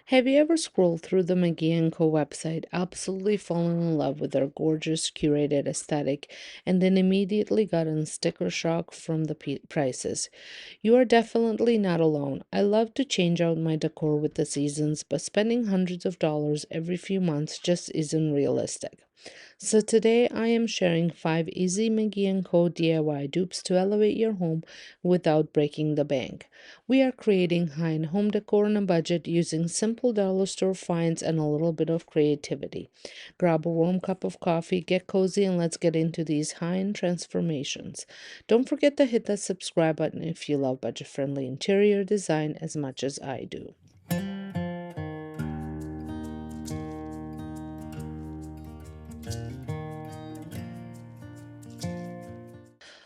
Have you ever scrolled through the McGee Co website, absolutely fallen in love with their gorgeous curated aesthetic, and then immediately gotten sticker shock from the prices? You are definitely not alone. I love to change out my decor with the seasons, but spending hundreds of dollars every few months just isn't realistic. So today I am sharing 5 easy McGee Co DIY dupes to elevate your home without breaking the bank. We are creating high-end home decor on a budget using simple dollar store finds and a little bit of creativity. Grab a warm cup of coffee, get cozy, and let's get into these high-end transformations. Don't forget to hit that subscribe button if you love budget-friendly interior design as much as I do.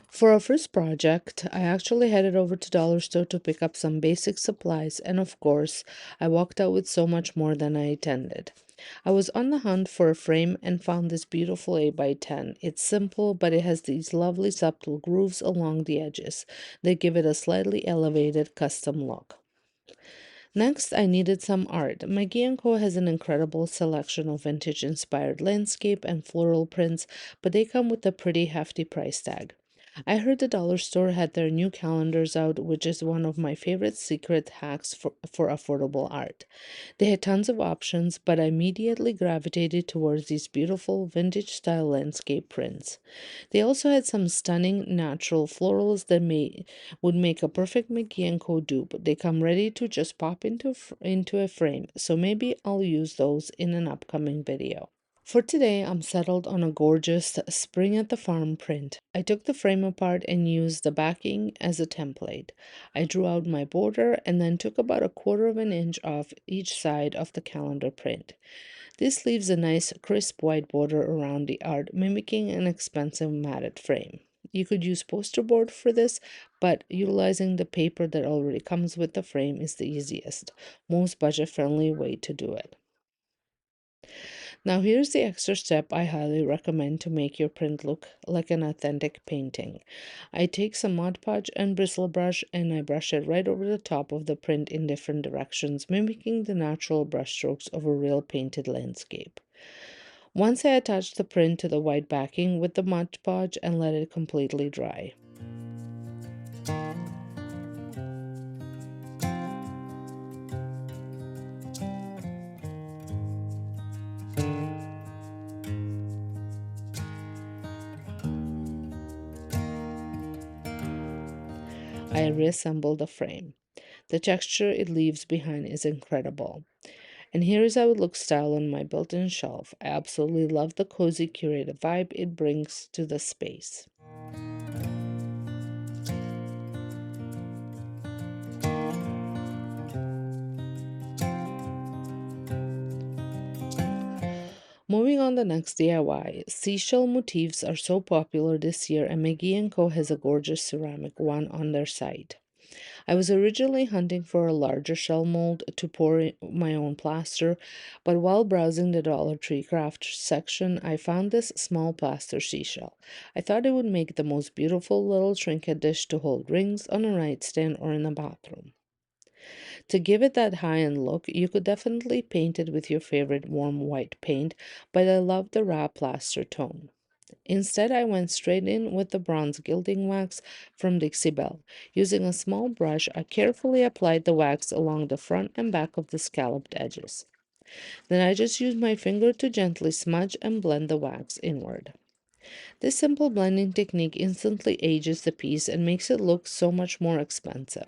For our first project, I actually headed over to Dollar Store to pick up some basic supplies, and of course, I walked out with so much more than I intended. I was on the hunt for a frame and found this beautiful 8 by 10. It's simple, but it has these lovely subtle grooves along the edges that give it a slightly elevated custom look. Next, I needed some art. McGee Co has an incredible selection of vintage-inspired landscape and floral prints, but they come with a pretty hefty price tag. I heard the dollar store had their new calendars out, which is one of my favorite secret hacks for affordable art. They had tons of options, but I immediately gravitated towards these beautiful vintage style landscape prints. They also had some stunning natural florals that would make a perfect McGee Co dupe. They come ready to just pop into a frame, so maybe I'll use those in an upcoming video. For today, I'm settled on a gorgeous Spring at the Farm print. I took the frame apart and used the backing as a template. I drew out my border and then took about a quarter of an inch off each side of the calendar print. This leaves a nice crisp white border around the art, mimicking an expensive matted frame. You could use poster board for this, but utilizing the paper that already comes with the frame is the easiest, most budget-friendly way to do it. Now here's the extra step I highly recommend to make your print look like an authentic painting. I take some Mod Podge and bristle brush and I brush it right over the top of the print in different directions, mimicking the natural brushstrokes of a real painted landscape. Once I attach the print to the white backing with the Mod Podge and let it completely dry. I reassemble the frame. The texture it leaves behind is incredible. And here is how it looks styled on my built-in shelf. I absolutely love the cozy curated vibe it brings to the space. Moving on the next DIY, seashell motifs are so popular this year and McGee Co has a gorgeous ceramic one on their site. I was originally hunting for a larger shell mold to pour in my own plaster, but while browsing the Dollar Tree craft section, I found this small plaster seashell. I thought it would make the most beautiful little trinket dish to hold rings on a nightstand or in a bathroom. To give it that high-end look, you could definitely paint it with your favorite warm white paint, but I love the raw plaster tone. Instead, I went straight in with the bronze gilding wax from Dixie Belle. Using a small brush, I carefully applied the wax along the front and back of the scalloped edges. Then I just used my finger to gently smudge and blend the wax inward. This simple blending technique instantly ages the piece and makes it look so much more expensive.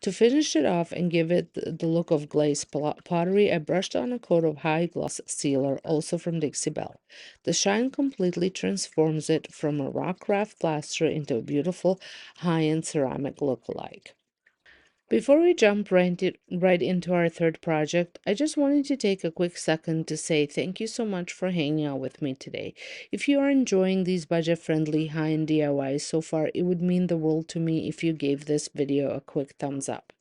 To finish it off and give it the look of glazed pottery, I brushed on a coat of high gloss sealer, also from Dixie Belle. The shine completely transforms it from a rock craft plaster into a beautiful high-end ceramic look-alike. Before we jump right into our third project, I just wanted to take a quick second to say thank you so much for hanging out with me today. If you are enjoying these budget-friendly high-end DIYs so far, it would mean the world to me if you gave this video a quick thumbs up.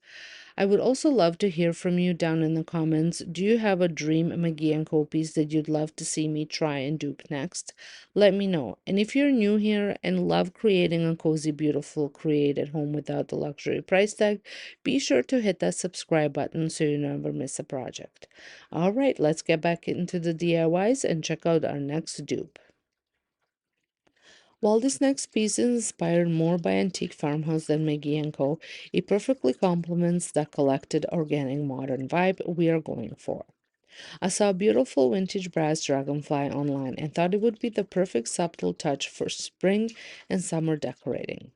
I would also love to hear from you down in the comments. Do you have a dream McGee Co piece that you'd love to see me try and dupe next? Let me know. And if you're new here and love creating a cozy, beautiful create at home without the luxury price tag, be sure to hit that subscribe button so you never miss a project. All right, let's get back into the DIYs and check out our next dupe. While this next piece is inspired more by antique farmhouse than McGee & Co., it perfectly complements the collected organic modern vibe we are going for. I saw a beautiful vintage brass dragonfly online and thought it would be the perfect subtle touch for spring and summer decorating.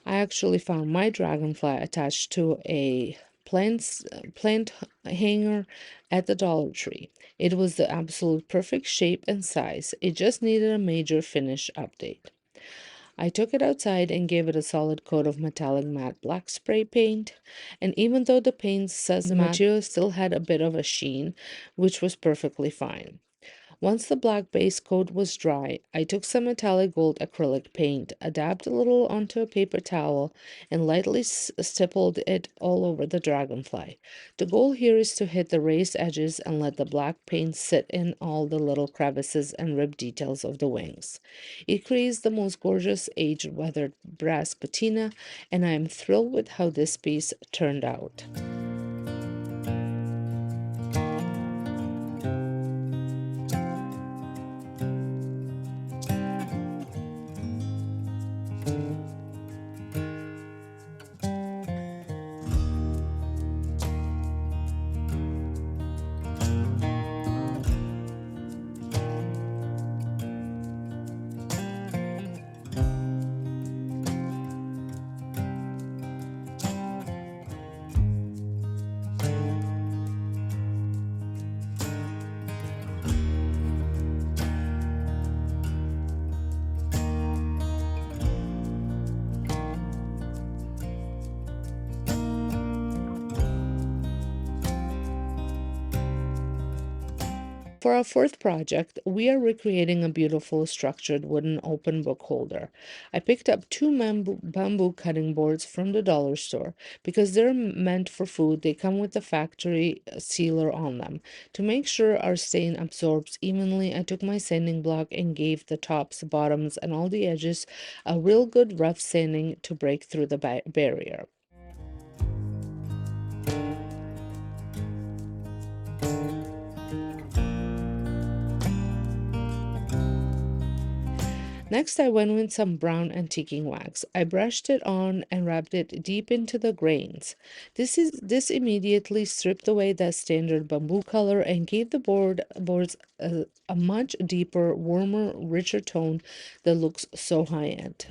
I actually found my dragonfly attached to a plant hanger at the Dollar Tree. It was the absolute perfect shape and size. It just needed a major finish update. I took it outside and gave it a solid coat of metallic matte black spray paint, and even though the paint says the material still had a bit of a sheen, which was perfectly fine. Once the black base coat was dry, I took some metallic gold acrylic paint, dabbed a little onto a paper towel, and lightly stippled it all over the dragonfly. The goal here is to hit the raised edges and let the black paint sit in all the little crevices and rib details of the wings. It creates the most gorgeous aged-weathered brass patina, and I am thrilled with how this piece turned out. For our fourth project, we are recreating a beautiful structured wooden open book holder. I picked up two bamboo cutting boards from the dollar store. Because they're meant for food, they come with a factory sealer on them. To make sure our stain absorbs evenly, I took my sanding block and gave the tops, bottoms, and all the edges a real good rough sanding to break through the barrier. Next, I went with some brown antiquing wax. I brushed it on and rubbed it deep into the grains. This immediately stripped away that standard bamboo color and gave the boards a much deeper, warmer, richer tone that looks so high-end.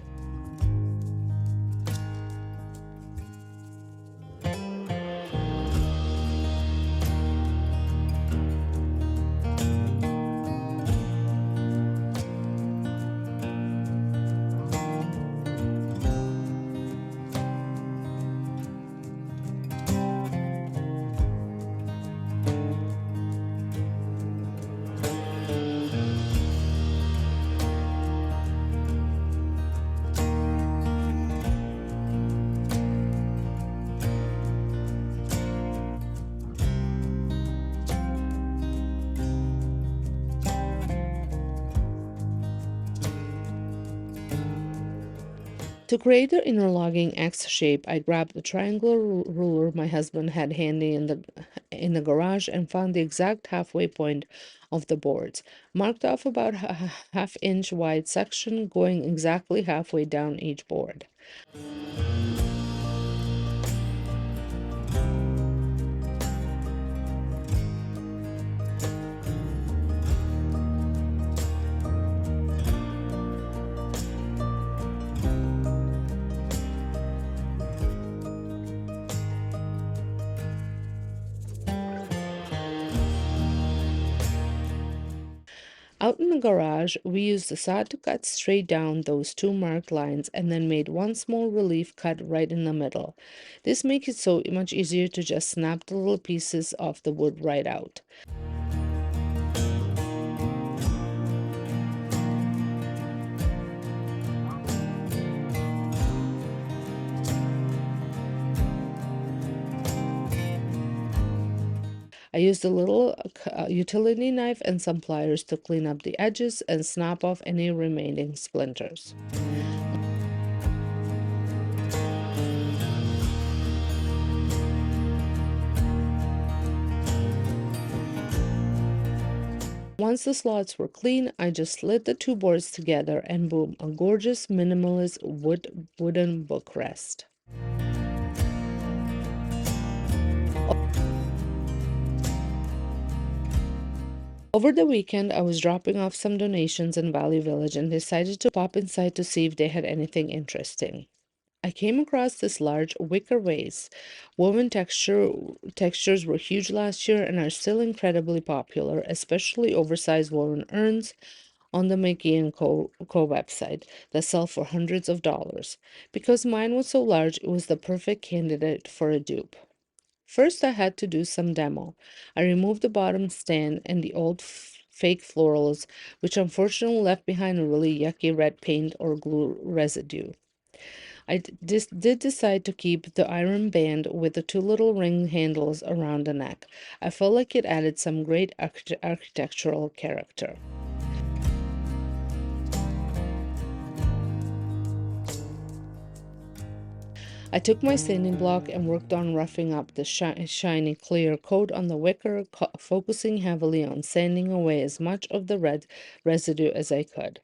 To create the interlocking X shape, I grabbed the triangular ruler my husband had handy in the garage and found the exact halfway point of the boards. Marked off about a half-inch wide section going exactly halfway down each board. Out in the garage, we used the saw to cut straight down those two marked lines and then made one small relief cut right in the middle. This makes it so much easier to just snap the little pieces of the wood right out. I used a little utility knife and some pliers to clean up the edges and snap off any remaining splinters. Once the slots were clean, I just slid the two boards together and boom, a gorgeous minimalist wooden bookrest. Over the weekend, I was dropping off some donations in Valley Village and decided to pop inside to see if they had anything interesting. I came across this large wicker vase. Textures were huge last year and are still incredibly popular, especially oversized woven urns on the McGee Co website that sell for hundreds of dollars. Because mine was so large, it was the perfect candidate for a dupe. First, I had to do some demo. I removed the bottom stand and the old fake florals, which unfortunately left behind a really yucky red paint or glue residue. Did decide to keep the iron band with the two little ring handles around the neck. I felt like it added some great architectural character. I took my sanding block and worked on roughing up the shiny clear coat on the wicker, focusing heavily on sanding away as much of the red residue as I could.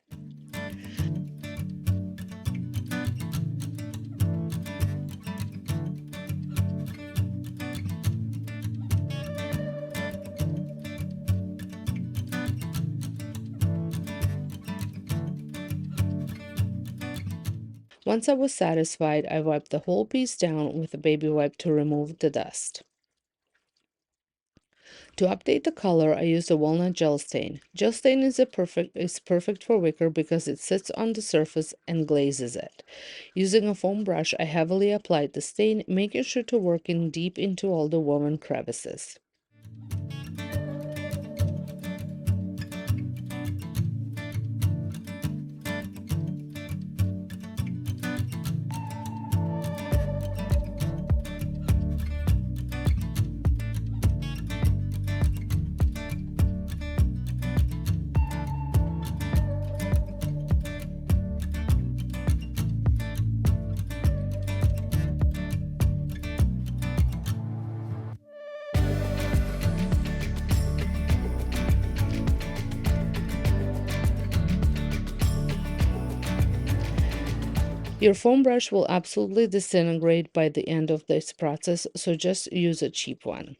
Once I was satisfied, I wiped the whole piece down with a baby wipe to remove the dust. To update the color, I used a walnut gel stain. Gel stain is perfect for wicker because it sits on the surface and glazes it. Using a foam brush, I heavily applied the stain, making sure to work in deep into all the woven crevices. Your foam brush will absolutely disintegrate by the end of this process, so just use a cheap one.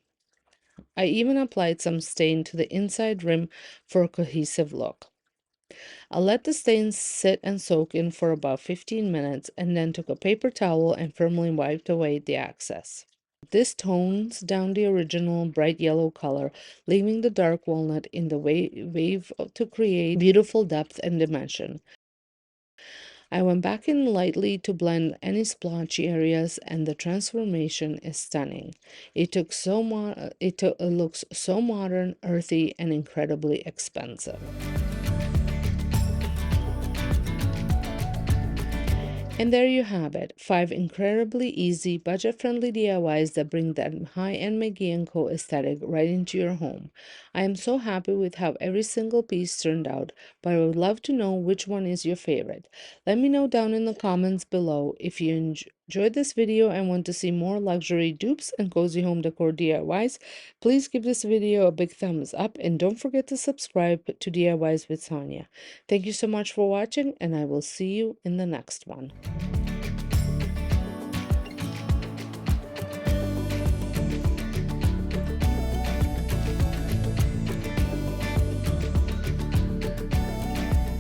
I even applied some stain to the inside rim for a cohesive look. I let the stain sit and soak in for about 15 minutes and then took a paper towel and firmly wiped away the excess. This tones down the original bright yellow color, leaving the dark walnut in the wave to create beautiful depth and dimension. I went back in lightly to blend any splotchy areas, and the transformation is stunning. It looks so modern, earthy, and incredibly expensive. And there you have it, 5 incredibly easy, budget-friendly DIYs that bring that high-end McGee Co aesthetic right into your home. I am so happy with how every single piece turned out, but I would love to know which one is your favorite. Let me know down in the comments below. If you enjoyed this video and want to see more luxury dupes and cozy home decor DIYs, please give this video a big thumbs up and don't forget to subscribe to DIYs with Sonja. Thank you so much for watching, and I will see you in the next one.